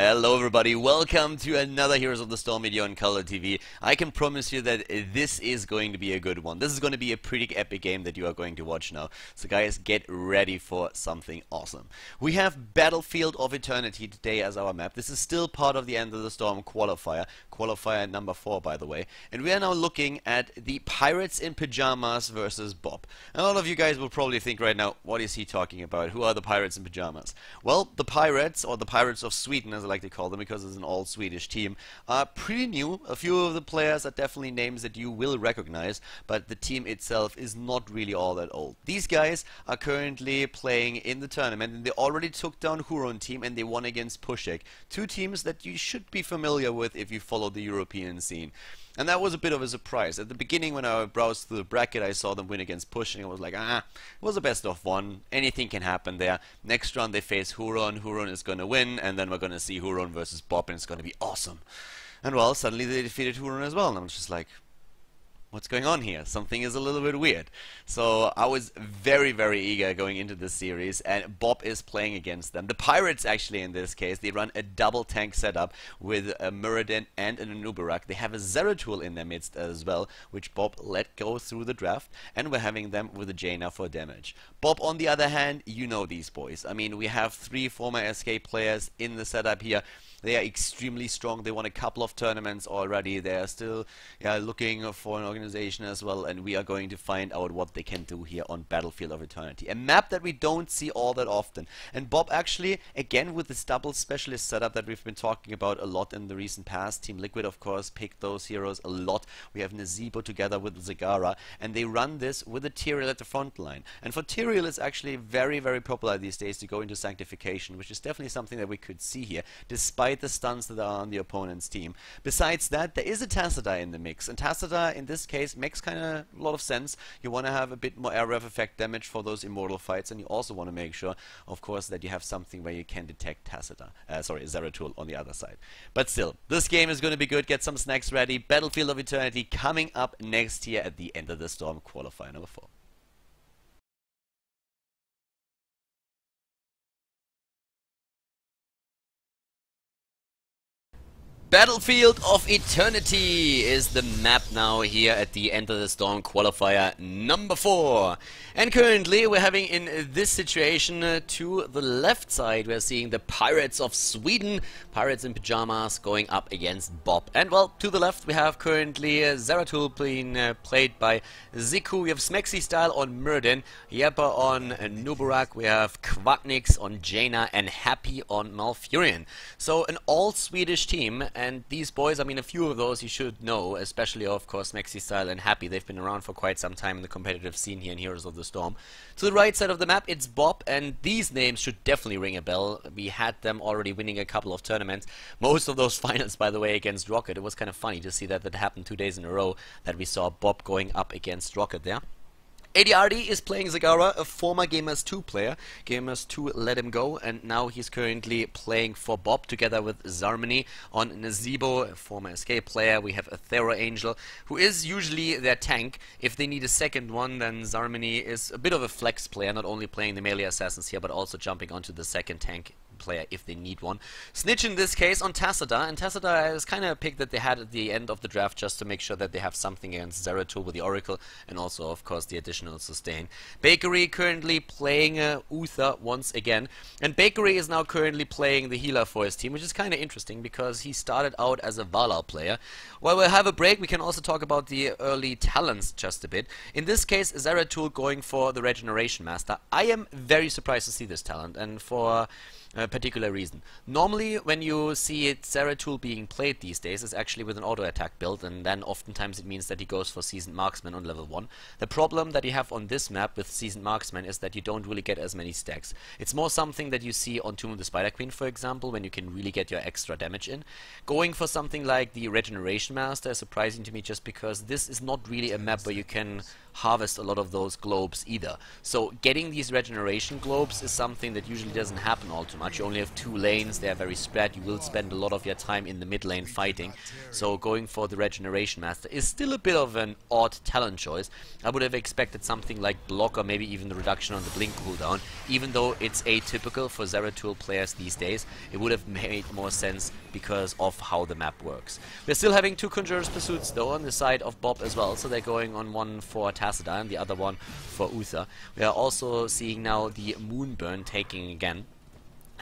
Hello everybody, welcome to another Heroes of the Storm video on Khaldor TV. I can promise you that this is going to be a good one. This is going to be a pretty epic game that you are going to watch now. So guys, get ready for something awesome. We have Battlefield of Eternity today as our map. This is still part of the End of the Storm qualifier. Qualifier number 4, by the way. And we are now looking at the Pirates in Pyjamas versus Bob. And a lot of you guys will probably think right now, what is he talking about? Who are the Pirates in Pyjamas? Well, the Pirates, or the Pirates of Sweden as I like to call them because it's an all-Swedish team, are pretty new. A few of the players are definitely names that you will recognize, but the team itself is not really all that old. These guys are currently playing in the tournament, and they already took down Huron team and they won against Pushek. Two teams that you should be familiar with if you follow the European scene. And that was a bit of a surprise. At the beginning, when I browsed through the bracket, I saw them win against Push, and I was like, it was a best of one. Anything can happen there. Next round, they face Huron. Huron is going to win, and then we're going to see Huron versus Bob, and it's going to be awesome. And well, suddenly they defeated Huron as well, and I'm just like, what's going on here? Something is a little bit weird. So I was very, very eager going into this series, and Bob is playing against them. The Pirates, actually, in this case, they run a double tank setup with a Muradin and an Anubarak. They have a Zeratul in their midst as well, which Bob let go through the draft, and we're having them with a Jaina for damage. Bob, on the other hand, you know these boys. I mean, we have 3 former SK players in the setup here. They are extremely strong. They won a couple of tournaments already. They are still looking for an organization as well, and we are going to find out what they can do here on Battlefield of Eternity. A map that we don't see all that often. And Bob actually, again with this double specialist setup that we've been talking about a lot in the recent past. Team Liquid, of course, picked those heroes a lot. We have Nazebo together with Zagara, and they run this with a Tyrael at the front line. And for Tyrael, it's actually very, very popular these days to go into Sanctification, which is definitely something that we could see here, despite the stuns that are on the opponent's team. Besides that, there is a Tassadar in the mix, and Tassadar in this case makes kind of a lot of sense. You want to have a bit more air rev effect damage for those immortal fights, and you also want to make sure, of course, that you have something where you can detect Zeratul on the other side. But still, this game is going to be good. Get some snacks ready. Battlefield of Eternity coming up next year at the End of the Storm qualifier number 4. Battlefield of Eternity is the map now here at the End of the Storm qualifier number 4. And currently we're having in this situation to the left side we're seeing the Pirates of Sweden, Pirates in Pyjamas, going up against Bob. And well, to the left we have currently Zeratul being played by Ziku. We have Smexy Style on Muradin, Yepper on Nubarak, we have Kvaknix on Jaina, and Happy on Malfurion. So an all Swedish team. And these boys, I mean, a few of those you should know, especially, of course, Mexi Style and Happy. They've been around for quite some time in the competitive scene here in Heroes of the Storm. To the right side of the map, it's Bob, and these names should definitely ring a bell. We had them already winning a couple of tournaments. Most of those finals, by the way, against Rocket. It was kind of funny to see that happened 2 days in a row, that we saw Bob going up against Rocket there. ADRD is playing Zagara, a former Gamers 2 player. Gamers 2 let him go, and now he's currently playing for Bob together with Zarmany on Nazebo, a former SK player. We have a Thera Angel, who is usually their tank. If they need a second one, then Zarmany is a bit of a flex player, not only playing the melee assassins here, but also jumping onto the second tank player if they need one. Snitch in this case on Tassadar, and Tassadar is kind of a pick that they had at the end of the draft just to make sure that they have something against Zeratul with the Oracle, and also of course the additional sustain. Bakery currently playing Uther once again, and Bakery is now currently playing the healer for his team, which is kind of interesting because he started out as a Valar player. While we'll have a break, we can also talk about the early talents just a bit. In this case, Zeratul going for the Regeneration Master. I am very surprised to see this talent, and for a particular reason. Normally, when you see Zeratul being played these days, it's actually with an auto-attack build, and then oftentimes it means that he goes for Seasoned Marksman on level 1. The problem that you have on this map with Seasoned Marksman is that you don't really get as many stacks. It's more something that you see on Tomb of the Spider Queen, for example, when you can really get your extra damage in. Going for something like the Regeneration Master is surprising to me just because this is not really a map where you can harvest a lot of those globes either. So getting these regeneration globes is something that usually doesn't happen all too much. You only have 2 lanes, they are very spread, you will spend a lot of your time in the mid lane fighting. So going for the regeneration master is still a bit of an odd talent choice. I would have expected something like block or maybe even the reduction on the blink cooldown. Even though it's atypical for Zeratul players these days, it would have made more sense because of how the map works. We're still having 2 Conjurer's Pursuits though on the side of Bob as well, so they're going on one for Tassadar and the other one for Uther. We are also seeing now the Moonburn taking again,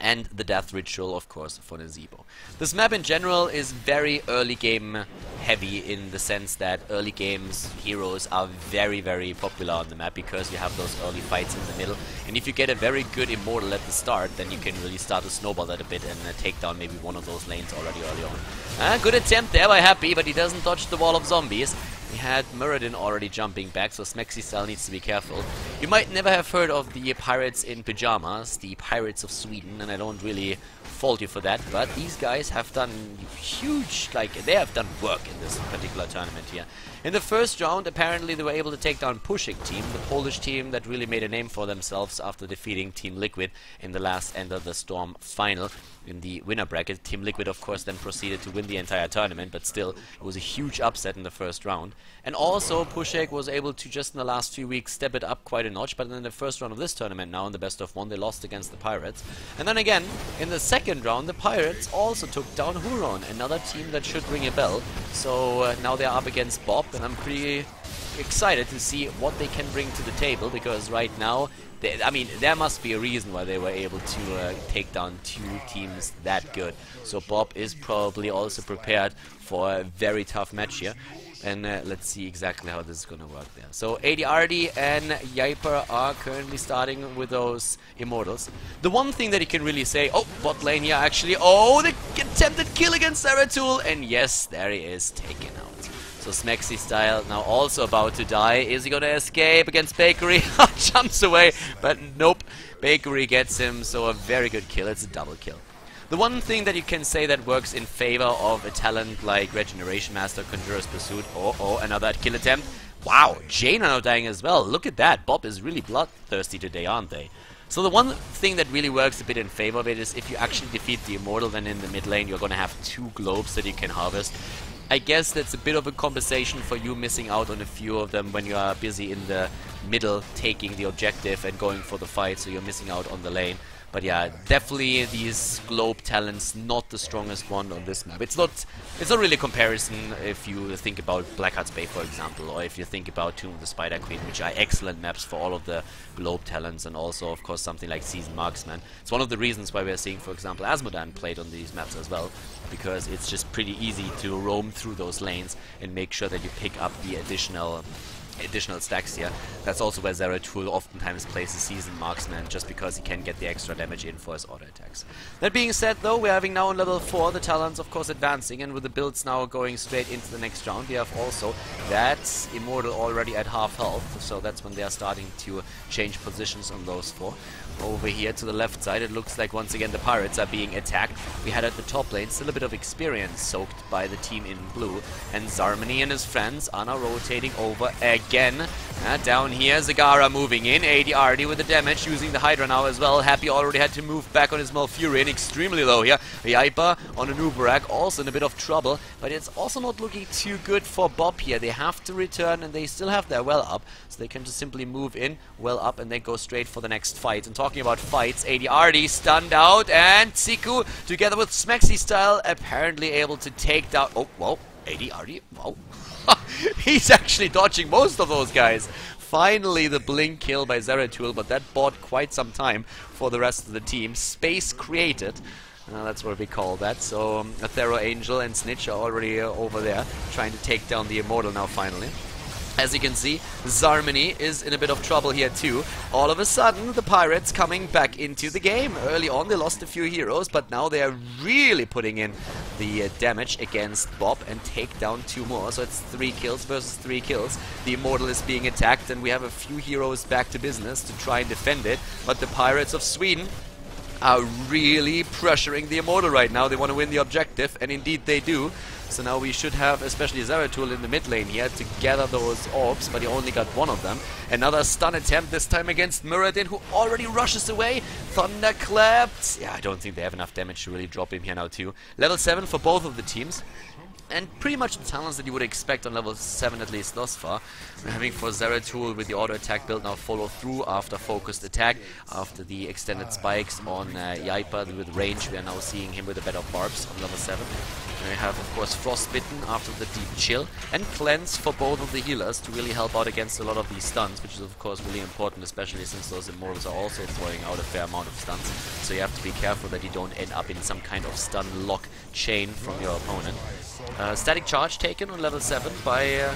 and the Death Ritual, of course, for Nazebo. This map in general is very early game heavy in the sense that early games heroes are very, very popular on the map because you have those early fights in the middle. And if you get a very good Immortal at the start, then you can really start to snowball that a bit and take down maybe one of those lanes already early on. Good attempt there by Happy, but he doesn't dodge the wall of zombies. We had Muradin already jumping back, so Smexy style needs to be careful. You might never have heard of the pirates in Pyjamas, the Pirates of Sweden, and I don't really fault you for that, but these guys have done huge, they have done work in this particular tournament here. In the first round, apparently they were able to take down Pushik team, the Polish team that really made a name for themselves after defeating Team Liquid in the last Enter the Storm final in the winner bracket. Team Liquid, of course, then proceeded to win the entire tournament, but still, it was a huge upset in the first round. And also, Pushik was able to, just in the last few weeks, step it up quite a notch, but in the first round of this tournament now, in the best of 1, they lost against the Pirates. And then again, in the second round, the Pirates also took down Huron, another team that should ring a bell. So now they're up against Bob, and I'm pretty excited to see what they can bring to the table, because right now, I mean, there must be a reason why they were able to take down 2 teams that good. So Bob is probably also prepared for a very tough match here. And let's see exactly how this is going to work there. So ADRD and Yiper are currently starting with those Immortals. The one thing that you can really say, oh, bot lane here actually, oh, the attempted kill against Zeratul, and yes, there he is, taken out. So Smexy style now also about to die. Is he going to escape against Bakery? Jumps away, but nope, Bakery gets him, so a very good kill, it's a double kill. The one thing that you can say that works in favor of a talent like Regeneration Master, Conjurer's Pursuit, another kill attempt. Wow, Jane are now dying as well. Look at that, Bob is really bloodthirsty today, aren't they? So the one thing that really works a bit in favor of it is if you actually defeat the Immortal, then in the mid lane you're going to have 2 globes that you can harvest. I guess that's a bit of a compensation for you missing out on a few of them when you are busy in the middle taking the objective and going for the fight, so you're missing out on the lane. But yeah, definitely these globe talents not the strongest one on this map. It's not really a comparison if you think about Blackheart's Bay, for example, or if you think about Tomb of the Spider Queen, which are excellent maps for all of the globe talents, and also of course something like Seasoned Marksman. It's one of the reasons why we're seeing, for example, Asmodan played on these maps as well, because it's just pretty easy to roam through those lanes and make sure that you pick up the additional stacks here. That's also where Zeratul oftentimes plays the Seasoned Marksman, just because he can get the extra damage in for his auto attacks. That being said though, we're having now on level 4 the talents of course advancing, and with the builds now going straight into the next round, we have also that Immortal already at half health, so that's when they are starting to change positions on those 4. Over here to the left side, it looks like once again the Pirates are being attacked. We had at the top lane still a bit of experience soaked by the team in blue, and Zarmany and his friends are now rotating over again. Down here, Zagara moving in, ADRD with the damage, using the Hydra now as well. Happy already had to move back on his Malfurion, extremely low here. Yiper on a Nubarak, also in a bit of trouble, but it's also not looking too good for Bob here. They have to return, and they still have their well up, so they can just simply move in, well up, and then go straight for the next fight. And talking about fights, ADRD stunned out, and Tsiku, together with Smexy style, apparently able to take down... Oh, whoa, ADRD, whoa. He's actually dodging most of those guys. Finally, the blink kill by Zeratul, but that bought quite some time for the rest of the team. Space created. That's what we call that. So, Athero Angel and Snitch are already over there, trying to take down the Immortal now, finally. As you can see, Zarmany is in a bit of trouble here too. All of a sudden, the Pirates coming back into the game. Early on, they lost a few heroes, but now they are really putting in the damage against Bob and take down 2 more. So it's 3 kills versus 3 kills. The Immortal is being attacked, and we have a few heroes back to business to try and defend it. But the Pirates of Sweden are really pressuring the Immortal right now. They want to win the objective, and indeed they do. So now we should have especially Zeratul in the mid lane here to gather those orbs, but he only got one of them. Another stun attempt, this time against Muradin, who already rushes away. Thunderclaps. Yeah, I don't think they have enough damage to really drop him here now too. Level 7 for both of the teams. And pretty much the talents that you would expect on level 7 at least thus far. We're having for Zeratul with the auto attack build now follow through after focused attack. After the extended spikes on Yaipa with range, we are now seeing him with a bed of barbs on level 7. And we have of course Frostbitten after the deep chill, and Cleanse for both of the healers to really help out against a lot of these stuns, which is of course really important, especially since those immortals are also throwing out a fair amount of stuns. So you have to be careful that you don't end up in some kind of stun lock chain from your opponent. Static charge taken on level 7 by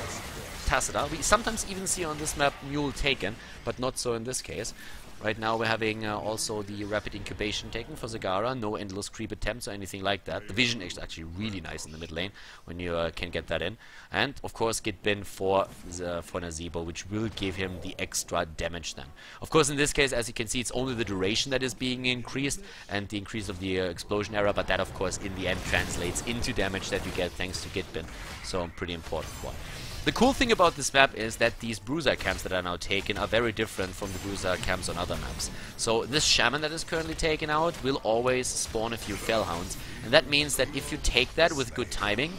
Tacita. We sometimes even see on this map Mule taken, but not so in this case. Right now we're having also the rapid incubation taken for Zagara, no endless creep attempts or anything like that. The vision is actually really nice in the mid lane when you can get that in. And of course Git Bin for Nazebo, which will give him the extra damage then. Of course in this case, as you can see, it's only the duration that is being increased and the increase of the explosion era, but that of course in the end translates into damage that you get thanks to Git Bin. So a pretty important one. The cool thing about this map is that these bruiser camps that are now taken are very different from the bruiser camps on other maps. So this shaman that is currently taken out will always spawn a few fellhounds, and that means that if you take that with good timing,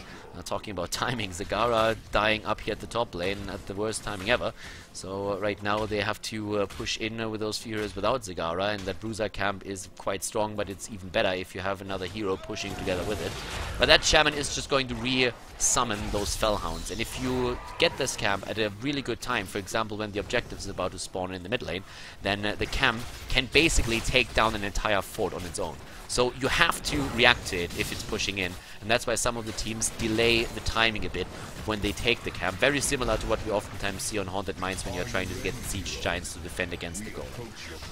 talking about timing, Zagara dying up here at the top lane at the worst timing ever. So right now they have to push in with those heroes without Zagara, and that bruiser camp is quite strong, but it's even better if you have another hero pushing together with it. But that shaman is just going to re-summon those fellhounds, and if you get this camp at a really good time, for example when the objective is about to spawn in the mid lane, then the camp can basically take down an entire fort on its own. So you have to react to it if it's pushing in, and that's why some of the teams delay the timing a bit when they take the camp. Very similar to what we oftentimes see on Haunted Mines when you're trying to get Siege Giants to defend against the goal.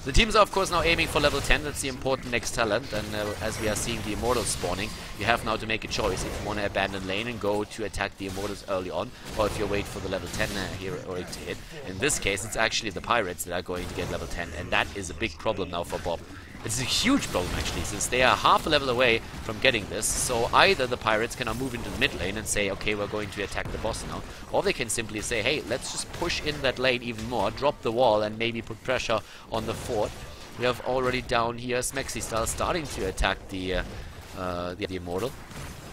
The teams are of course now aiming for level 10, that's the important next talent, and as we are seeing the Immortals spawning, you have now to make a choice if you want to abandon lane and go to attack the Immortals early on, or if you wait for the level 10 heroic to hit. In this case it's actually the Pirates that are going to get level 10, and that is a big problem now for Bob. It's a huge problem actually, since they are half a level away from getting this. So either the Pirates can now move into the mid lane and say, okay, we're going to attack the boss now, or they can simply say, hey, let's just push in that lane even more, drop the wall and maybe put pressure on the fort. We have already down here Smexy style starting to attack the Immortal.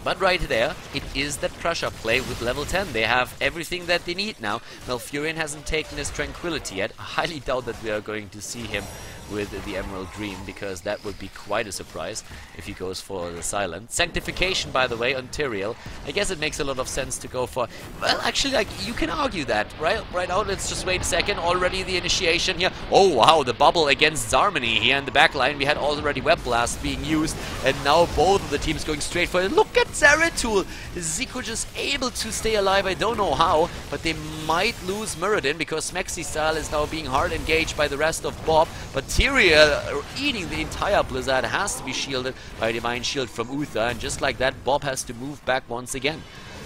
But right there, it is that pressure play with level 10. They have everything that they need now. Malfurion hasn't taken his Tranquility yet. I highly doubt that we are going to see him with the Emerald Dream, because that would be quite a surprise if he goes for the Silent. Sanctification, by the way, on Tyrael. I guess it makes a lot of sense to go for... Well, actually, like, you can argue that. Right now, let's just wait a second. Already the initiation here. Oh, wow, the bubble against Zarmany here in the backline. We had already Web Blast being used, and now both of the teams going straight for it. Look at Zeratul! Zico just able to stay alive. I don't know how, but they might lose Muradin, because Smexy style is now being hard engaged by the rest of Bob, but Tyrael eating the entire Blizzard has to be shielded by a Divine Shield from Uther, and just like that Bob has to move back once again.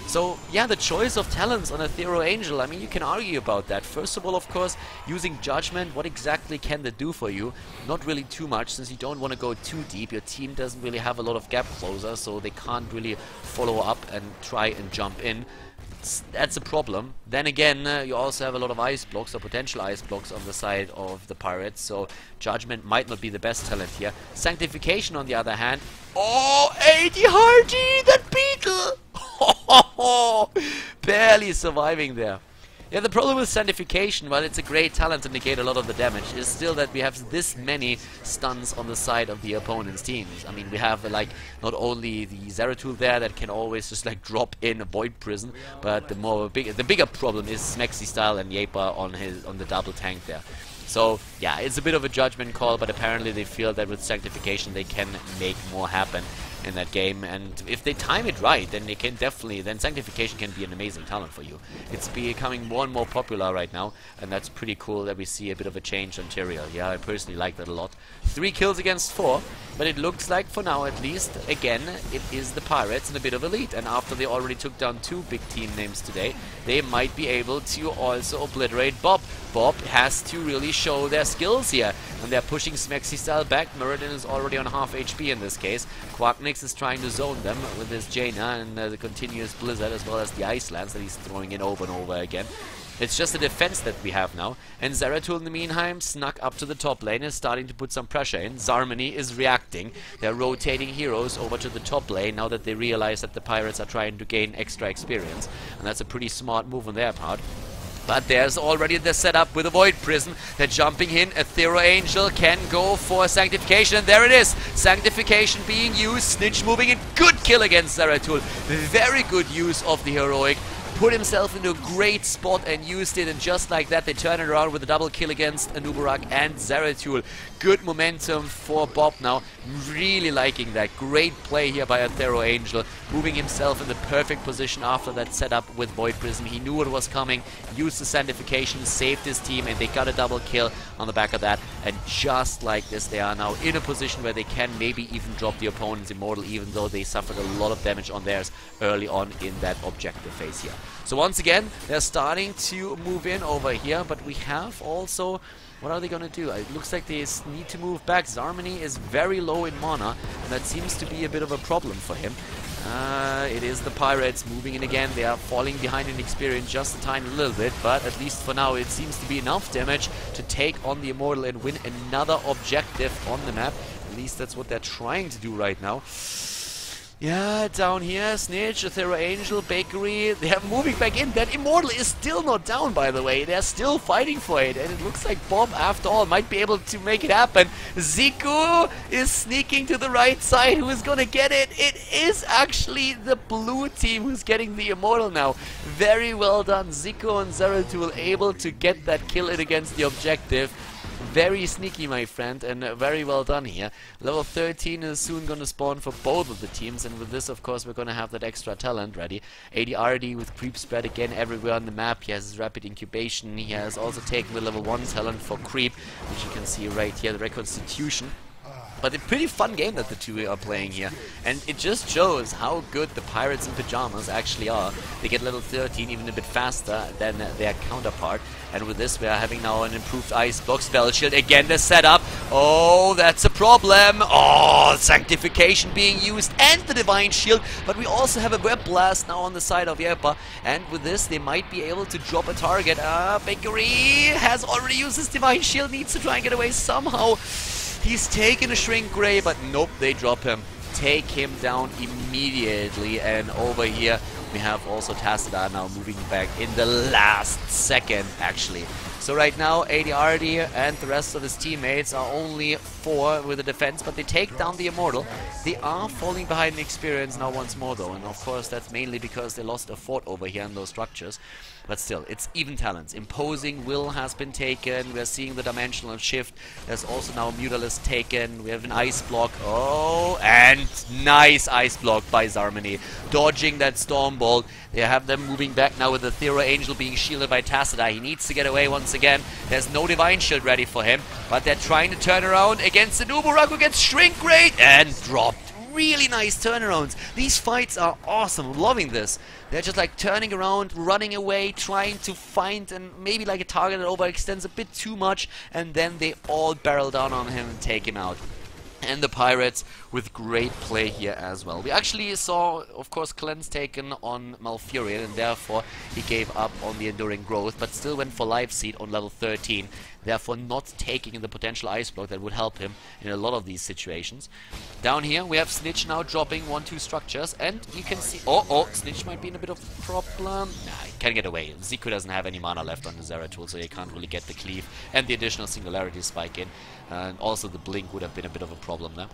So yeah, the choice of talents on a Thero Angel, I mean, you can argue about that. First of all, of course, using Judgment, what exactly can that do for you? Not really too much, since you don't want to go too deep. Your team doesn't really have a lot of gap closers, so they can't really follow up and try and jump in. That's a problem. Then again, you also have a lot of ice blocks, or potential ice blocks on the side of the Pirates, so Judgment might not be the best talent here. Sanctification, on the other hand, oh, 80 Hardy, that beetle! Barely surviving there. Yeah, the problem with Sanctification, while it's a great talent to negate a lot of the damage, is still that we have this many stuns on the side of the opponent's teams. I mean, we have like not only the Zeratul there that can always just like drop in a Void Prison, but the bigger problem is Smexy style and Yepa on the double tank there. So yeah, it's a bit of a judgment call, but apparently they feel that with Sanctification they can make more happen in that game, and if they time it right, then they can definitely, then Sanctification can be an amazing talent for you. It's becoming more and more popular right now, and that's pretty cool that we see a bit of a change on Tyrael. Yeah, I personally like that a lot. 3 kills against 4, but it looks like for now at least, again, it is the Pirates and a bit of a lead, and after they already took down 2 big team names today, they might be able to also obliterate Bob. Bob has to really show their skills here, and they're pushing Smexy style back. Muradin is already on half HP in this case. Quacknick Phoenix is trying to zone them with his Jaina and the continuous Blizzard, as well as the Ice Lance that he's throwing in over and over again. It's just a defense that we have now. And Zeratul, in the meantime, snuck up to the top lane, is starting to put some pressure in. Zarmany is reacting. They're rotating heroes over to the top lane now that they realize that the Pirates are trying to gain extra experience. And that's a pretty smart move on their part. But there's already the setup with a Void Prism. They're jumping in. Aethero Angel can go for Sanctification. And there it is. Sanctification being used. Snitch moving in. Good kill against Zeratul. Very good use of the heroic. Put himself into a great spot and used it, and just like that they turn it around with a double kill against Anubarak and Zeratul. Good momentum for Bob now. Really liking that. Great play here by Aethero Angel, moving himself in the perfect position after that setup with Void Prism. He knew what was coming, used the Sanctification, saved his team, and they got a double kill on the back of that. And just like this, they are now in a position where they can maybe even drop the opponent's Immortal, even though they suffered a lot of damage on theirs early on in that objective phase here. So once again, they're starting to move in over here, but we have also... What are they going to do? It looks like they need to move back. Zarmany is very low in mana, and that seems to be a bit of a problem for him. It is the Pirates moving in again. They are falling behind in experience just a tiny little bit, but at least for now it seems to be enough damage to take on the Immortal and win another objective on the map. At least that's what they're trying to do right now. Yeah, down here, Snitch, Aethero Angel, Bakery, they're moving back in. That Immortal is still not down, by the way. They're still fighting for it, and it looks like Bob, after all, might be able to make it happen. Zico is sneaking to the right side. Who is going to get it? It is actually the blue team who's getting the Immortal now. Very well done. Zico and Zeratul able to get that kill in against the objective. Very sneaky, my friend, and very well done here. Level 13 is soon going to spawn for both of the teams, and with this, of course, we're going to have that extra talent ready. ADRD with creep spread again everywhere on the map. He has his rapid incubation. He has also taken the level 1 talent for creep, which you can see right here, the reconstitution. But a pretty fun game that the two are playing here. And it just shows how good the Pirates in Pyjamas actually are. They get level 13 even a bit faster than their counterpart. And with this, we are having now an improved Ice Block Spell Shield. Again, the setup. Oh, that's a problem. Oh, Sanctification being used and the Divine Shield. But we also have a Web Blast now on the side of Yerpa. And with this, they might be able to drop a target. Bakery has already used his Divine Shield. Needs to try and get away somehow. He's taken a Shrink Grey, but nope, they drop him. Take him down immediately. And over here, we have also Tassadar now moving back in the last second, actually. So right now, ADRD and the rest of his teammates are only 4 with the defense, but they take down the Immortal. They are falling behind in experience now once more, though. And of course, that's mainly because they lost a fort over here in those structures. But still, it's even talents. Imposing Will has been taken. We're seeing the dimensional shift. There's also now Mutalisk taken. We have an Ice Block. Oh, and nice Ice Block by Zarmany. Dodging that Storm Bolt. They have them moving back now with the Aethero Angel being shielded by Tassadar. He needs to get away once again. There's no Divine Shield ready for him. But they're trying to turn around against the Nubarak, who gets Shrink Grade and dropped. Really nice turnarounds. These fights are awesome. I'm loving this. They're just like turning around, running away, trying to find and maybe like a target that overextends a bit too much, and then they all barrel down on him and take him out. And the Pirates with great play here as well. We actually saw, of course, Cleanse taken on Malfurion, and therefore he gave up on the Enduring Growth, but still went for Life Seed on level 13, therefore not taking the potential Ice Block that would help him in a lot of these situations. Down here, we have Snitch now dropping 1-2 structures, and you can see... Oh, Snitch might be in a bit of a problem. Nah, he can get away. Zico doesn't have any mana left on the Zeratul, so he can't really get the cleave and the additional Singularity Spike in. And also the Blink would have been a bit of a problem there.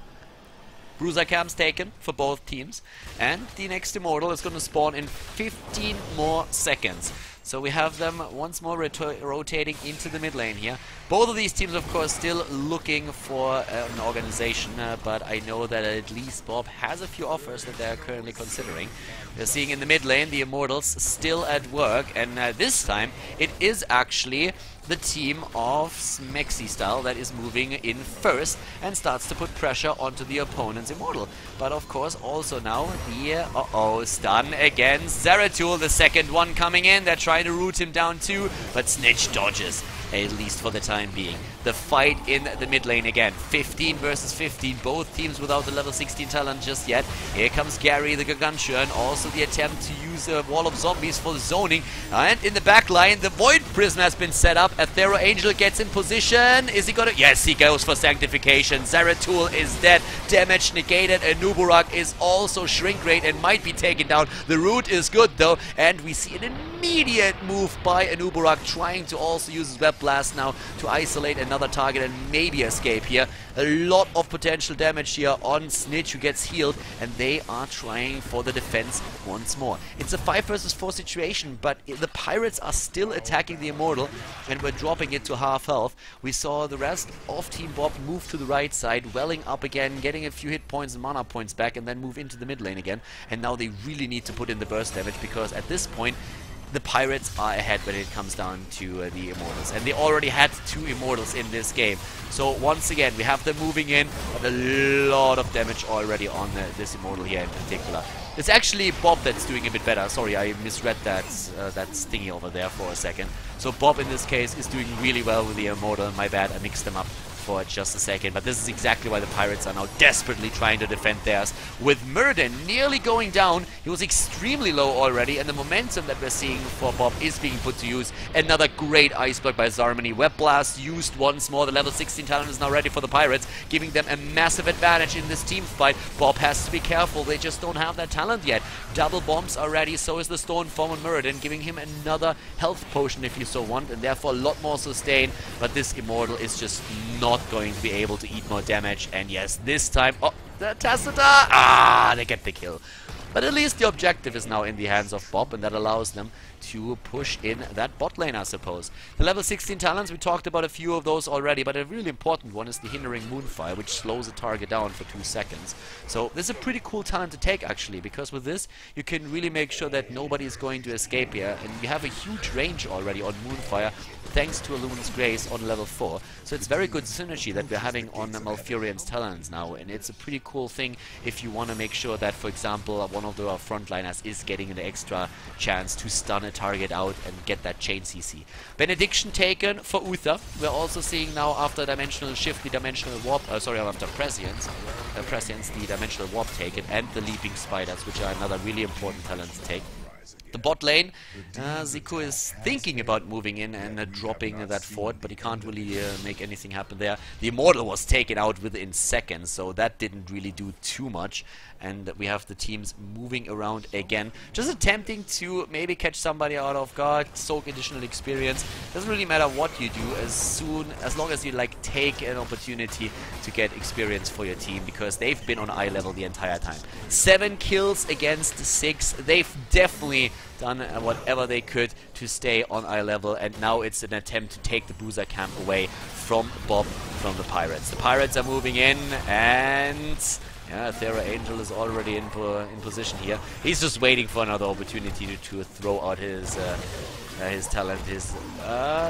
Bruiser Cam's taken for both teams, and the next Immortal is going to spawn in 15 more seconds. So we have them once more rotating into the mid lane here. Both of these teams, of course, still looking for an organization, but I know that at least Bob has a few offers that they are currently considering. We're seeing in the mid lane the Immortals still at work, and this time it is actually the team of Smexy Style that is moving in first and starts to put pressure onto the opponent's Immortal. But of course also now the stun against Zeratul, the second one coming in. They're trying to root him down too, but Snitch dodges. at least for the time being. The fight in the mid lane again, 15 versus 15, both teams without the level 16 talent just yet. Here comes Gary the Gargantua, and also the attempt to use a wall of zombies for the zoning. And in the back line, the Void Prism has been set up. Athero Angel gets in position. Is he gonna? Yes, he goes for Sanctification. Zeratul is dead. Damage negated. And Nuburak is also shrink rate and might be taken down. The root is good though, and we see an immediate move by Anubarak trying to also use his Web Blast now to isolate another target and maybe escape here. A lot of potential damage here on Snitch, who gets healed, and they are trying for the defense once more. It's a 5 versus 4 situation, but the Pirates are still attacking the Immortal, and we're dropping it to half health. We saw the rest of Team Bob move to the right side, welling up again, getting a few hit points and mana points back, and then move into the mid lane again. And now they really need to put in the burst damage, because at this point the Pirates are ahead when it comes down to the Immortals. And they already had 2 Immortals in this game. So once again, we have them moving in, but a lot of damage already on this Immortal here in particular. It's actually Bob that's doing a bit better. Sorry, I misread that thingy over there for a second. So Bob in this case is doing really well with the Immortal. My bad, I mixed them up for just a second, but this is exactly why the Pirates are now desperately trying to defend theirs. With Murden nearly going down, he was extremely low already, and the momentum that we're seeing for Bob is being put to use. Another great Ice Block by Zarmany. Web Blast used once more. The level 16 talent is now ready for the Pirates, giving them a massive advantage in this team fight. Bob has to be careful, they just don't have that talent yet. Double bombs are ready, so is the Stoneform on Murden, giving him another health potion if you so want, and therefore a lot more sustain, but this Immortal is just not going to be able to eat more damage. And yes, this time, oh, the Tacita, they get the kill. But at least the objective is now in the hands of Bob, and that allows them to push in that bot lane, I suppose. The level 16 talents, we talked about a few of those already, but a really important one is the Hindering Moonfire, which slows a target down for 2 seconds. So this is a pretty cool talent to take, actually, because with this, you can really make sure that nobody is going to escape here, and you have a huge range already on Moonfire, thanks to Illumin's Grace on level 4. So it's very good synergy that we're having on Malfurion's talents now, and it's a pretty cool thing if you want to make sure that, for example, one of the frontliners is getting an extra chance to stun a target out and get that chain CC. Benediction taken for Uther. We're also seeing now, after Dimensional Shift, the Dimensional Warp, after Prescience, the Dimensional Warp taken, and the Leaping Spiders, which are another really important talent to take. The bot lane, Zico is thinking about moving in and dropping that fort, but he can't really make anything happen there. The Immortal was taken out within seconds, so that didn't really do too much. And we have the teams moving around again, just attempting to maybe catch somebody out of guard, soak additional experience. Doesn't really matter what you do, as long as you like take an opportunity to get experience for your team, because they've been on eye level the entire time. 7 kills against 6. They've definitely done whatever they could to stay on eye level, and now it's an attempt to take the Boozer camp away from Bob, from the Pirates. The Pirates are moving in, and yeah, Thera Angel is already in position here. He's just waiting for another opportunity to throw out his talent, his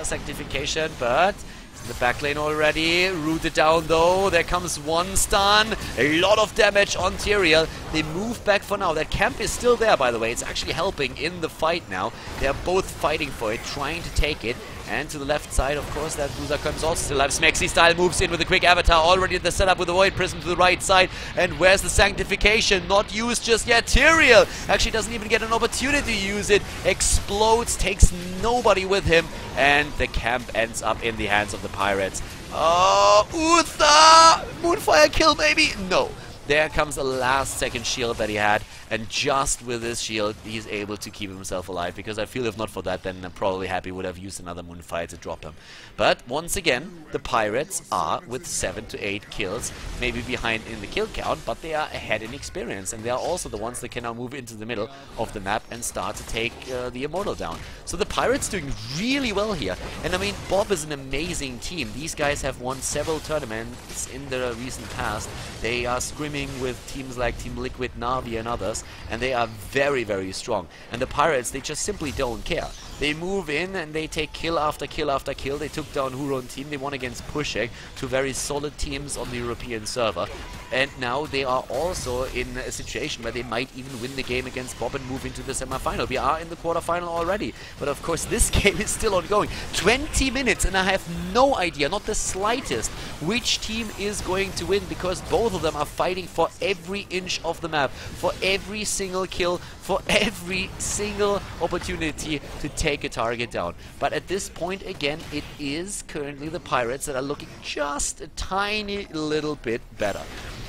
Sanctification, but in the back lane already, rooted down though. There comes one stun, a lot of damage on Tyrael. They move back for now. That camp is still there, by the way. It's actually helping in the fight now. They're both fighting for it, trying to take it. And to the left side, of course, that Boozer comes also still alive. Smexy style moves in with a quick avatar, already in the setup with the Void Prism to the right side. And where's the Sanctification? Not used just yet. Tyrael actually doesn't even get an opportunity to use it. Explodes, takes nobody with him, and the camp ends up in the hands of the Pirates. Oh, Uther! Moonfire kill, maybe? No. There comes the last second shield that he had, and just with this shield he's able to keep himself alive, because I feel if not for that, then probably Happy would have used another Moonfire to drop him. But once again, the Pirates are with 7 to 8 kills, maybe behind in the kill count, but they are ahead in experience, and they are also the ones that can now move into the middle of the map and start to take the Immortal down. So the Pirates doing really well here, and I mean, Bob is an amazing team. These guys have won several tournaments in the recent past. They are scrimming with teams like Team Liquid, Na'Vi and others, and they are very, very strong. And the Pirates, they just simply don't care. They move in and they take kill after kill after kill. They took down Huron team, they won against Pushek, two very solid teams on the European server. and now they are also in a situation where they might even win the game against Bob and move into the semi-final. We are in the quarterfinal already, but of course this game is still ongoing. 20 minutes, and I have no idea, not the slightest, which team is going to win, because both of them are fighting for every inch of the map, for every single kill, for every single opportunity to take a target down. But at this point, again, it is currently the Pirates that are looking just a tiny little bit better.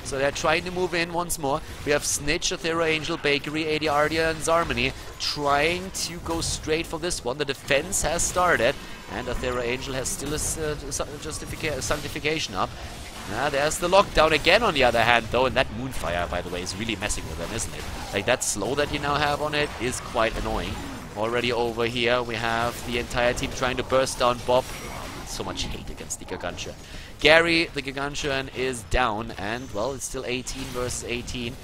So they're trying to move in once more. We have Snitch, Athera Angel, Bakery, AD Ardia, and Zarmany trying to go straight for this one. The defense has started, and Athera Angel has still a sanctification up. There's the lockdown again on the other hand, though, and that Moonfire, by the way, is really messing with them, isn't it? Like, that slow that you now have on it is quite annoying. Already over here, we have the entire team trying to burst down Bob. So much hate against the Gargantuan. Gary, the Gargantuan, is down, and, well, it's still 18 versus 18.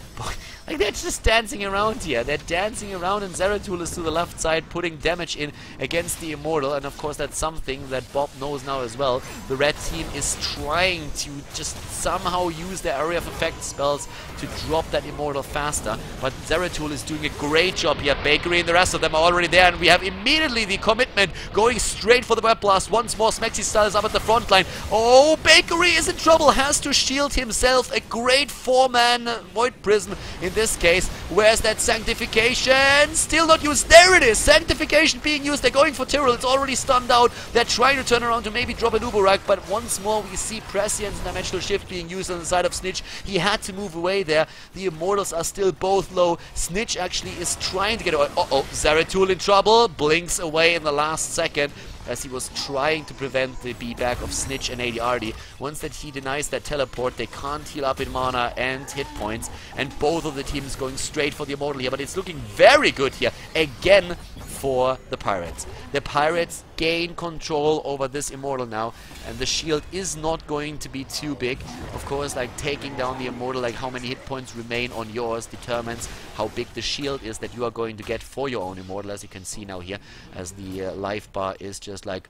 Like, they're just dancing around here. They're dancing around, and Zeratul is to the left side, putting damage in against the Immortal, and of course that's something that Bob knows now as well. The red team is trying to just somehow use their area of effect spells to drop that Immortal faster, but Zeratul is doing a great job here. Bakery and the rest of them are already there, and we have immediately the commitment going straight for the Web Blast. Once more, Smexy Style is up at the front line. Oh, Bakery is in trouble, has to shield himself. A great 4-man Void Prism in this case. Where's that Sanctification? Still not used. There it is! Sanctification being used. They're going for Tyrrell. It's already stunned out. They're trying to turn around to maybe drop an Uberak, but once more we see Prescience and Dimensional Shift being used on the side of Snitch. He had to move away there. The Immortals are still both low. Snitch actually is trying to get away. Uh-oh, Zeratul in trouble. Blinks away in the last second, as he was trying to prevent the B-back of Snitch and ADRD. Once that he denies that teleport, they can't heal up in mana and hit points, and both of the teams going straight for the Immortal here, but it's looking very good here, again, for the Pirates. The Pirates gain control over this Immortal now, and the shield is not going to be too big. Of course, like, taking down the Immortal, like how many hit points remain on yours determines how big the shield is that you are going to get for your own Immortal, as you can see now here, as the life bar is just like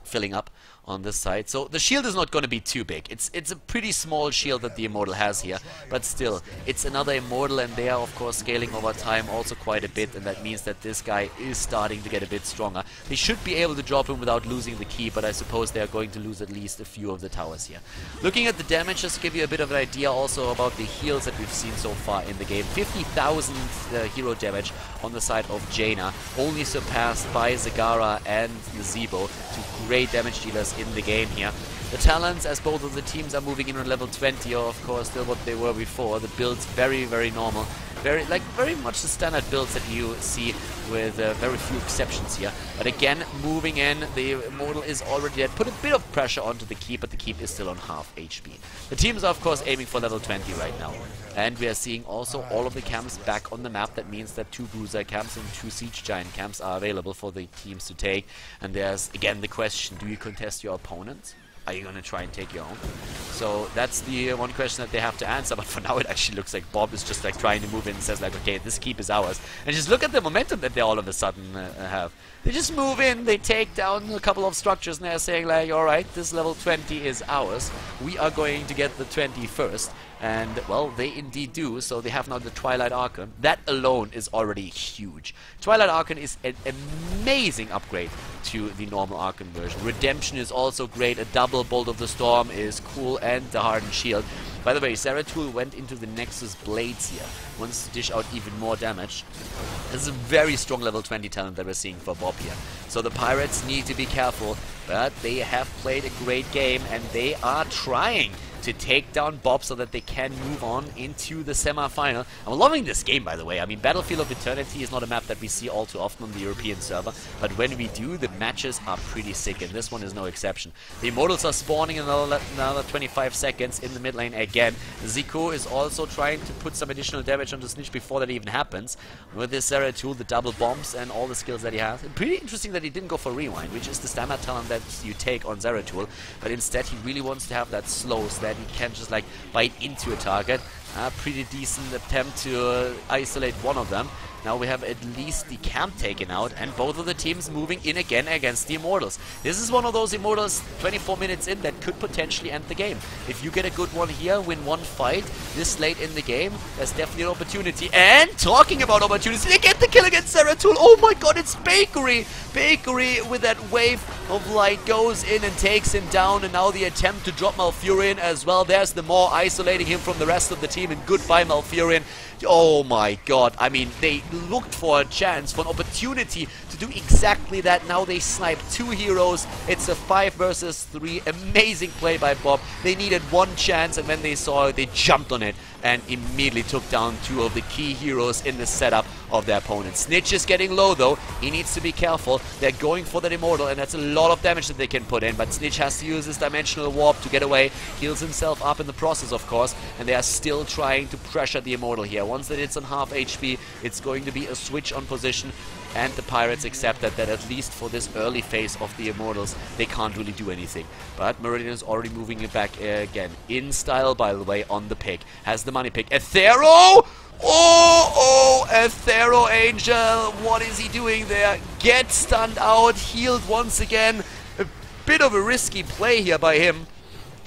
filling up on this side. So the shield is not going to be too big. It's a pretty small shield that the Immortal has here, but still, it's another Immortal, and they are of course scaling over time also quite a bit, and that means that this guy is starting to get a bit stronger. They should be able to drop him without losing the key, but I suppose they are going to lose at least a few of the towers here. Looking at the damage, just to give you a bit of an idea also about the heals that we've seen so far in the game. 50,000 hero damage on the side of Jaina, only surpassed by Zagara and the Zebo, two great damage dealers in the game here. The talents, as both of the teams are moving in on level 20, are of course still what they were before. The builds very, very normal. Very much the standard builds that you see, with very few exceptions here. But again, moving in, the Immortal is already dead. Put a bit of pressure onto the Keep, but the Keep is still on half HP. The teams are of course aiming for level 20 right now. And we are seeing also all of the camps back on the map. That means that 2 Bruiser camps and 2 Siege Giant camps are available for the teams to take. And there's again the question, do you contest your opponents? Are you going to try and take your own? So that's the one question that they have to answer, but for now it actually looks like Bob is just like trying to move in and says like, okay, this keep is ours. And just look at the momentum that they all of a sudden have. They just move in, they take down a couple of structures, and they're saying like, alright, this level 20 is ours. We are going to get the 20 first. And, well, they indeed do, so they have now the Twilight Archon. That alone is already huge. Twilight Archon is an amazing upgrade to the normal Archon version. Redemption is also great, a double Bolt of the Storm is cool, and the Hardened Shield. By the way, Zeratul went into the Nexus Blades here, wants to dish out even more damage. This is a very strong level 20 talent that we're seeing for Bob here. So the Pirates need to be careful, but they have played a great game, and they are trying to take down Bob so that they can move on into the semi-final. I'm loving this game, by the way. I mean, Battlefield of Eternity is not a map that we see all too often on the European server, but when we do, the matches are pretty sick, and this one is no exception. The Immortals are spawning in another 25 seconds in the mid lane again. Zico is also trying to put some additional damage onto Snitch before that even happens. With this Zeratul, the double bombs and all the skills that he has. Pretty interesting that he didn't go for Rewind, which is the standard talent that you take on Zeratul, but instead he really wants to have that slow so that he can just like bite into a target. Pretty decent attempt to isolate one of them. Now we have at least the camp taken out, and both of the teams moving in again against the Immortals. This is one of those Immortals 24 minutes in that could potentially end the game. If you get a good one here, win one fight this late in the game, there's definitely an opportunity. And talking about opportunities, they get the kill against Zeratul. Oh my god, it's Bakery! Bakery with that wave of light goes in and takes him down, and now the attempt to drop Malfurion as well. There's the Maw isolating him from the rest of the team, and goodbye Malfurion. Oh my god, I mean, they looked for a chance, for an opportunity to do exactly that. Now they snipe 2 heroes. It's a 5 versus 3. Amazing play by Bob. They needed one chance, and when they saw it, they jumped on it and immediately took down 2 of the key heroes in the setup of their opponent. Snitch is getting low though. He needs to be careful. They're going for that Immortal, and that's a lot of damage that they can put in, but Snitch has to use his Dimensional Warp to get away. Heals himself up in the process, of course, and they are still trying to pressure the Immortal here. Once that it's on half HP, it's going to be a switch on position, and the Pirates accept that at least for this early phase of the Immortals, they can't really do anything. But Meridian is already moving it back again. In style, by the way, on the pick. Has the money pick. Aethero! Oh, Aethero Angel! What is he doing there? Gets stunned out, healed once again. A bit of a risky play here by him.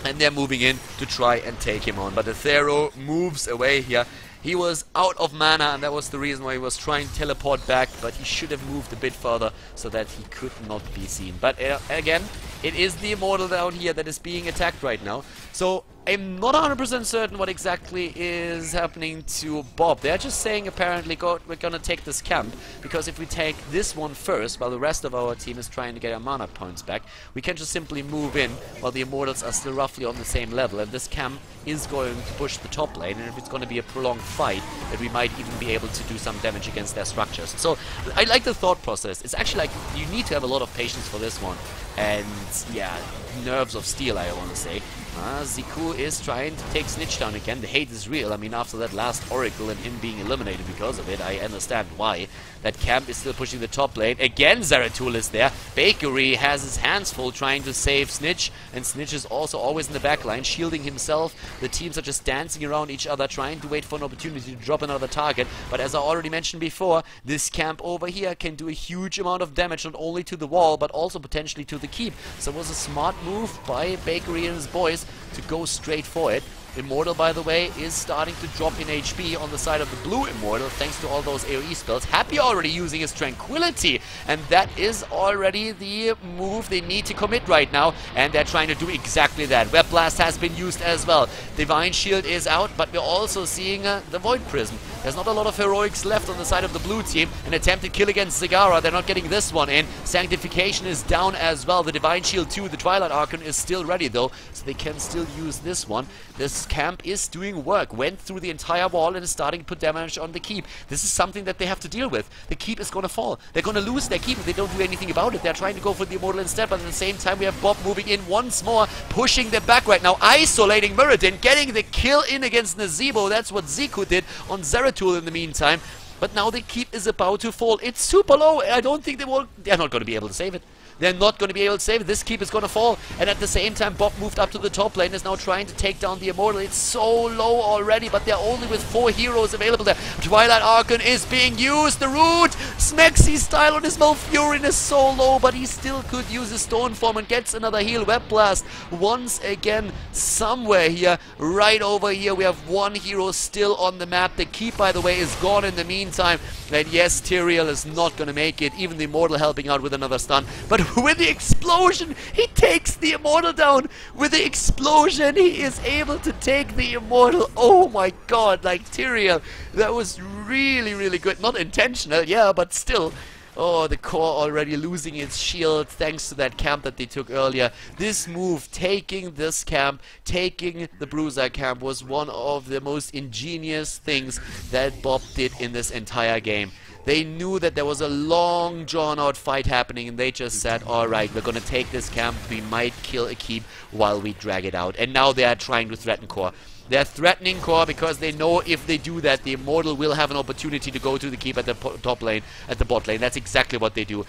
And they're moving in to try and take him on. But Aethero moves away here. He was out of mana, and that was the reason why he was trying to teleport back, but he should have moved a bit further so that he could not be seen. But again, it is the Immortal down here that is being attacked right now. So I'm not 100% certain what exactly is happening to Bob. They're just saying apparently we're gonna take this camp, because if we take this one first while the rest of our team is trying to get our mana points back, we can just simply move in while the Immortals are still roughly on the same level, and this camp is going to push the top lane, and if it's going to be a prolonged fight, that we might even be able to do some damage against their structures. So I like the thought process. It's actually like you need to have a lot of patience for this one, and yeah, nerves of steel, I want to say. Ziku is trying to take Snitch down again. The hate is real. I mean, after that last Oracle and him being eliminated because of it, I understand why. That camp is still pushing the top lane. Again, Zeratul is there. Bakery has his hands full trying to save Snitch, and Snitch is also always in the back line, shielding himself. The teams are just dancing around each other, trying to wait for an opportunity to drop another target. But as I already mentioned before, this camp over here can do a huge amount of damage, not only to the wall, but also potentially to the keep. So it was a smart move by Bakery and his boys to go straight for it. Immortal, by the way, is starting to drop in HP on the side of the blue Immortal, thanks to all those AoE spells. Happy already using his Tranquility, and that is already the move they need to commit right now, and they're trying to do exactly that. Web Blast has been used as well. Divine Shield is out, but we're also seeing the Void Prism. There's not a lot of heroics left on the side of the blue team. An attempted kill against Zagara, they're not getting this one in. Sanctification is down as well. The Divine Shield 2, the Twilight Archon is still ready though, so they can still use this one. This camp is doing work, went through the entire wall and is starting to put damage on the keep. This is something that they have to deal with. The keep is going to fall. They're going to lose their keep if they don't do anything about it. They're trying to go for the Immortal instead, but at the same time we have Bob moving in once more, pushing them back right now, isolating Muradin, getting the kill in against Nazebo. That's what Ziku did on Zeratul in the meantime. But now the keep is about to fall. It's super low. I don't think they're not going to be able to save it. They're not going to be able to save it. This keep is going to fall. And at the same time, Bob moved up to the top lane, is now trying to take down the Immortal. It's so low already, but they're only with 4 heroes available there. Twilight Archon is being used. The root! Smexy style on his Malfurion is so low, but he still could use his Stone Form and gets another heal. Web Blast once again somewhere here. Right over here, we have 1 hero still on the map. The keep, by the way, is gone in the meantime. And yes, Tyrael is not going to make it. Even the Immortal helping out with another stun. But with the explosion, he takes the Immortal down. With the explosion, he is able to take the Immortal. Oh my god, like Tyrael, that was really, really good. Not intentional, yeah, but still. Oh, the core already losing its shield thanks to that camp that they took earlier. This move, taking this camp, taking the Bruiser camp, was one of the most ingenious things that Bob did in this entire game. They knew that there was a long drawn-out fight happening, and they just said, alright, we're gonna take this camp, we might kill a keep while we drag it out. And now they are trying to threaten core. They're threatening core because they know if they do that, the Immortal will have an opportunity to go to the keep at the top lane, at the bot lane. That's exactly what they do.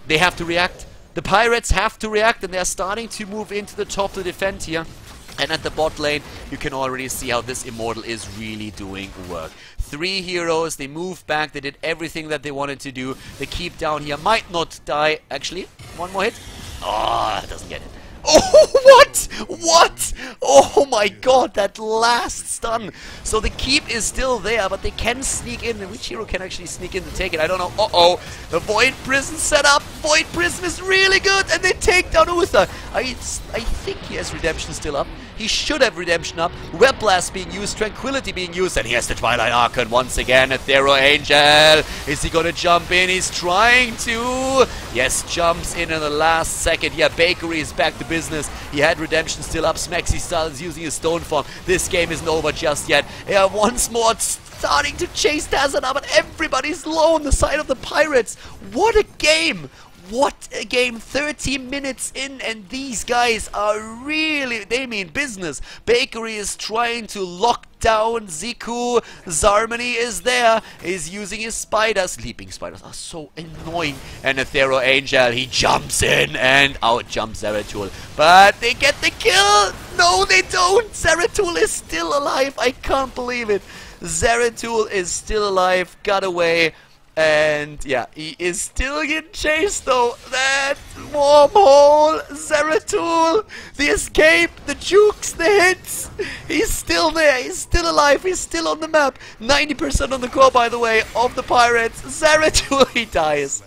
They have to react. The Pirates have to react, and they're starting to move into the top to defend here. And at the bot lane, you can already see how this Immortal is really doing work. 3 heroes, they moved back, they did everything that they wanted to do. The keep down here might not die. Actually, one more hit. Oh, it doesn't get it. Oh, what? What? Oh my god, that last stun. So the keep is still there, but they can sneak in. And which hero can actually sneak in to take it? I don't know. Uh-oh. The Void Prison set up. Void Prison is really good, and they take down Uther. I think he has Redemption still up. He should have Redemption up. Web Blast being used, Tranquility being used, and he has the Twilight Archon once again. Aethero Angel. Is he gonna jump in? He's trying to. Yes, jumps in the last second. Yeah, Bakery is back to business. He had Redemption still up. Smexy Style is using his Stone Form. This game isn't over just yet. Yeah, once more starting to chase Tazana, but everybody's low on the side of the Pirates. What a game! What a game, 30 minutes in, and these guys are really, they mean business. Bakery is trying to lock down Ziku. Zarmony is there, is using his spiders. Leaping spiders are so annoying. And Aethero Angel, he jumps in and out jumps Zeratul. But they get the kill! No, they don't! Zeratul is still alive, I can't believe it. Zeratul is still alive, got away. And yeah, he is still getting chased though. That wormhole, Zeratul, the escape, the jukes, the hits. He's still there, he's still alive, he's still on the map. 90% on the core, by the way, of the Pirates. Zeratul, he dies.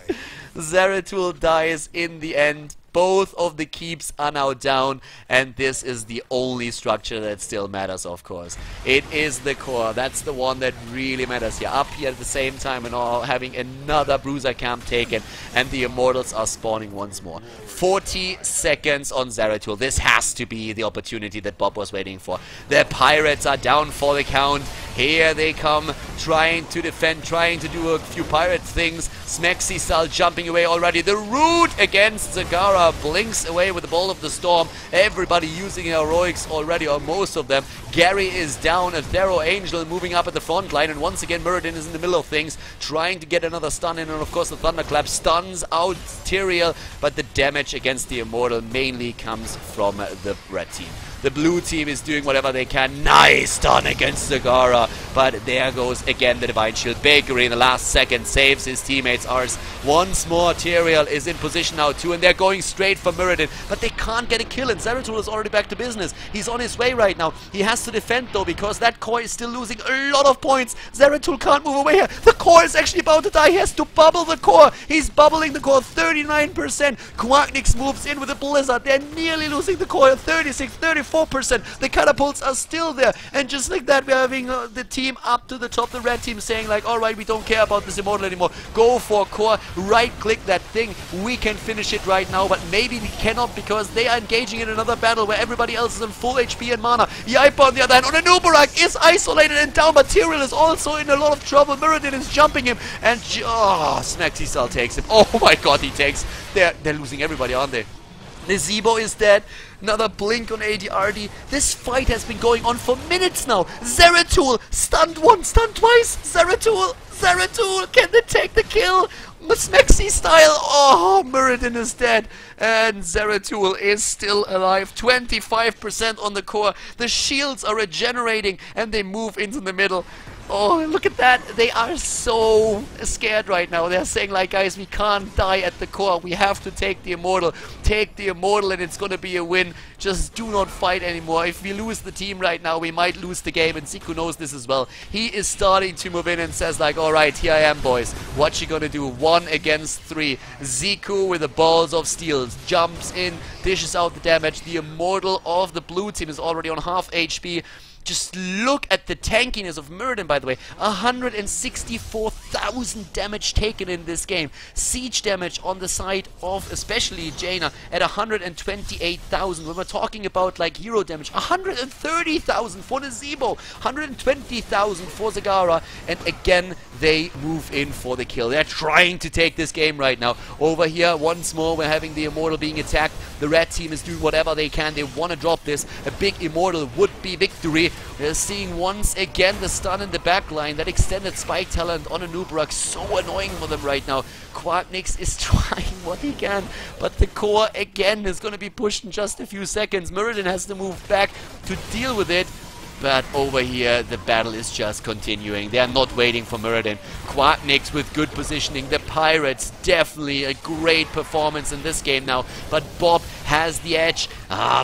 Zeratul dies in the end. Both of the keeps are now down, and this is the only structure that still matters, of course. It is the core. That's the one that really matters here. Up here at the same time and all, having another Bruiser camp taken, and the Immortals are spawning once more. 40 seconds on Zeratul. This has to be the opportunity that Bob was waiting for. The Pirates are down for the count. Here they come, trying to defend, trying to do a few pirate things. Smexy Style jumping away already. The root against Zagara blinks away with the Bolt of the Storm. Everybody using heroics already, or most of them. Gary is down. Aethero Angel moving up at the front line, and once again Muradin is in the middle of things, trying to get another stun in, and of course the Thunderclap stuns out Tyrael, but the damage against the Immortal mainly comes from the red team. The blue team is doing whatever they can. Nice stun against Zagara. But there goes again the Divine Shield. Bakery in the last second saves his teammates' arse. Once more, Tyrael is in position now too, and they're going straight for Muradin. But they can't get a kill, and Zeratul is already back to business. He's on his way right now. He has to defend though, because that core is still losing a lot of points. Zeratul can't move away here. The core is actually about to die. He has to bubble the core. He's bubbling the core 39%. Quacknix moves in with a Blizzard. They're nearly losing the core 36, 34%. The catapults are still there, and just like that, we're having the team up to the top, the red team saying like, alright, we don't care about this Immortal anymore. Go for core, right click that thing. We can finish it right now, but maybe we cannot, because they are engaging in another battle where everybody else is on full HP and mana. Yaipa on the other hand, on a Nubarak is isolated and down, but Tyrael is also in a lot of trouble. Muradin is jumping him, and Smexy Style takes him. Oh my god, he takes. They're losing everybody, aren't they? Nezebo is dead. Another blink on ADRD. This fight has been going on for minutes now. Zeratul stunned once, stunned twice. Zeratul, can they take the kill? Smexy Style. Oh, Muradin is dead. And Zeratul is still alive. 25% on the core. The shields are regenerating, and they move into the middle. Oh, look at that. They are so scared right now. They're saying like, guys, we can't die at the core. We have to take the Immortal. Take the Immortal and it's going to be a win. Just do not fight anymore. If we lose the team right now, we might lose the game. And Ziku knows this as well. He is starting to move in and says like, alright, here I am, boys. What you gonna do? 1 against 3. Ziku with the balls of steel jumps in, dishes out the damage. The Immortal of the blue team is already on half HP. Just look at the tankiness of Muradin, by the way. 164,000 damage taken in this game. Siege damage on the side of especially Jaina at 128,000. When we're talking about like hero damage, 130,000 for Nezebo, 120,000 for Zagara, and again they move in for the kill. They're trying to take this game right now. Over here, once more, we're having the Immortal being attacked. The red team is doing whatever they can. They want to drop this. A big Immortal would be victory. We're seeing once again the stun in the back line. That extended spike talent on a Nubarak, so annoying for them right now. Quacknix is trying what he can, but the core again is going to be pushed in just a few seconds. Muradin has to move back to deal with it. But over here, the battle is just continuing. They are not waiting for Muradin. Quacknix with good positioning. The Pirates, definitely a great performance in this game now. But Bob has the edge.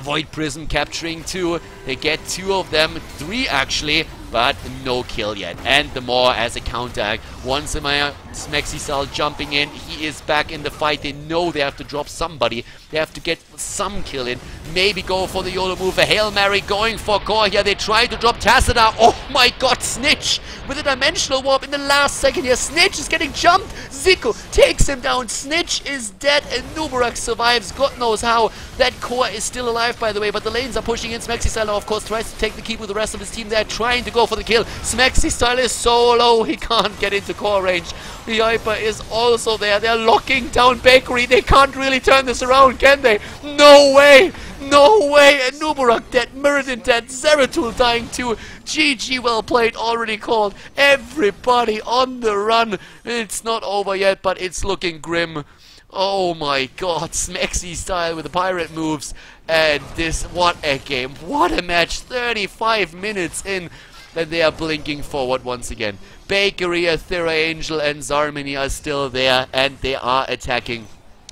Void Prism capturing 2. They get 2 of them, 3 actually, but no kill yet. And the Maw as a counteract. Once Smexisal jumping in, he is back in the fight. They know they have to drop somebody. They have to get some kill in. Maybe go for the YOLO move. A Hail Mary going for core here. They try to drop Tassadar. Oh my god, Snitch with a dimensional warp in the last second here. Snitch is getting jumped. Zico takes him down. Snitch is dead and Nubarak survives. God knows how. That core is still alive, by the way, but the lanes are pushing in. Smexisal now, of course, tries to take the keep with the rest of his team. They're trying to go for the kill. Smexisal is so low, he can't get into core range. The Hyper is also there. They're locking down Bakery. They can't really turn this around, can they? No way! No way! And Nubarak dead, Muradin dead, Zeratul dying too. GG, well played, already called. Everybody on the run. It's not over yet, but it's looking grim. Oh my god, Smexy style with the pirate moves. And this, what a game, what a match. 35 minutes in, and they are blinking forward once again. Bakery, Athera Angel, and Zarmini are still there, and they are attacking.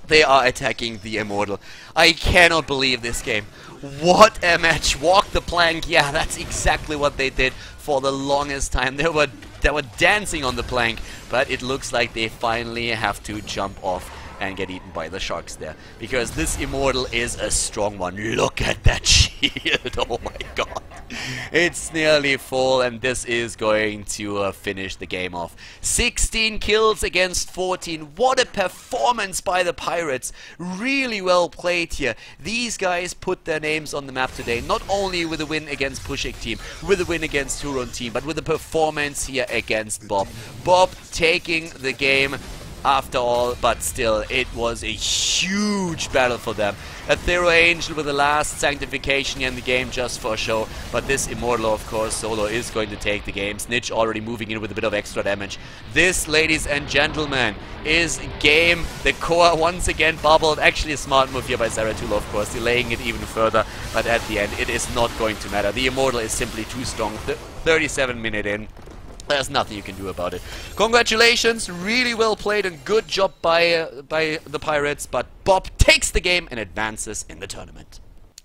They are attacking the Immortal. I cannot believe this game. What a match. Walk the plank. Yeah, that's exactly what they did for the longest time. They were dancing on the plank, but it looks like they finally have to jump off and get eaten by the sharks there. Because this Immortal is a strong one. Look at that shield. Oh my god. It's nearly full, and this is going to finish the game off. 16 kills against 14. What a performance by the Pirates. Really well played here. These guys put their names on the map today. Not only with a win against Pushik team, with a win against Huron team, but with a performance here against Bob. Bob taking the game after all, but still, it was a huge battle for them. Athero Angel with the last sanctification in the game just for show, but this Immortal, of course, solo is going to take the game. Snitch already moving in with a bit of extra damage. This, ladies and gentlemen, is game. The core once again bubbled. Actually a smart move here by Zeratul, of course, delaying it even further, but at the end, it is not going to matter. The Immortal is simply too strong. 37 minutes in. There's nothing you can do about it. Congratulations, really well played and good job by the Pirates, but Bob takes the game and advances in the tournament.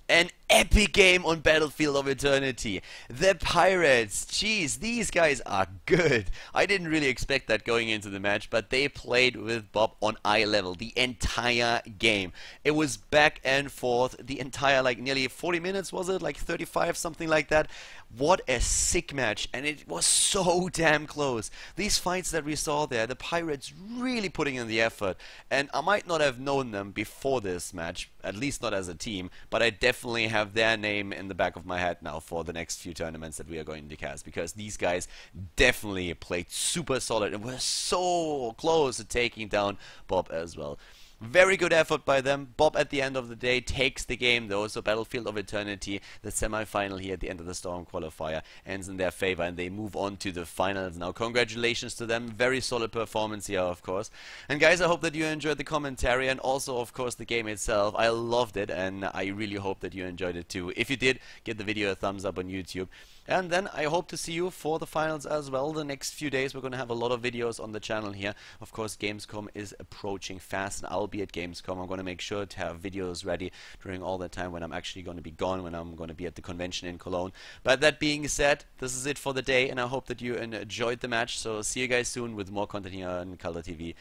An epic game on Battlefield of Eternity. The Pirates, jeez, these guys are good. I didn't really expect that going into the match, but they played with Bob on eye level the entire game. It was back and forth the entire, like, nearly 40 minutes, was it? Like 35, something like that. What a sick match, and it was so damn close. These fights that we saw there, the Pirates really putting in the effort, and I might not have known them before this match, at least not as a team, but I definitely have their name in the back of my head now for the next few tournaments that we are going to cast, because these guys definitely played super solid and were so close to taking down Bob as well. Very good effort by them. Bob at the end of the day takes the game though, so Battlefield of Eternity, the semi-final here at the end of the Storm qualifier, ends in their favor and they move on to the finals now. Congratulations to them. Very solid performance here, of course. And guys, I hope that you enjoyed the commentary and also, of course, the game itself. I loved it and I really hope that you enjoyed it too. If you did, give the video a thumbs up on YouTube. And then I hope to see you for the finals as well. The next few days we're going to have a lot of videos on the channel here. Of course, Gamescom is approaching fast and I'll be at Gamescom. I'm going to make sure to have videos ready during all the time when I'm actually going to be gone, when I'm going to be at the convention in Cologne. But that being said, this is it for the day and I hope that you enjoyed the match. So see you guys soon with more content here on Khaldor TV.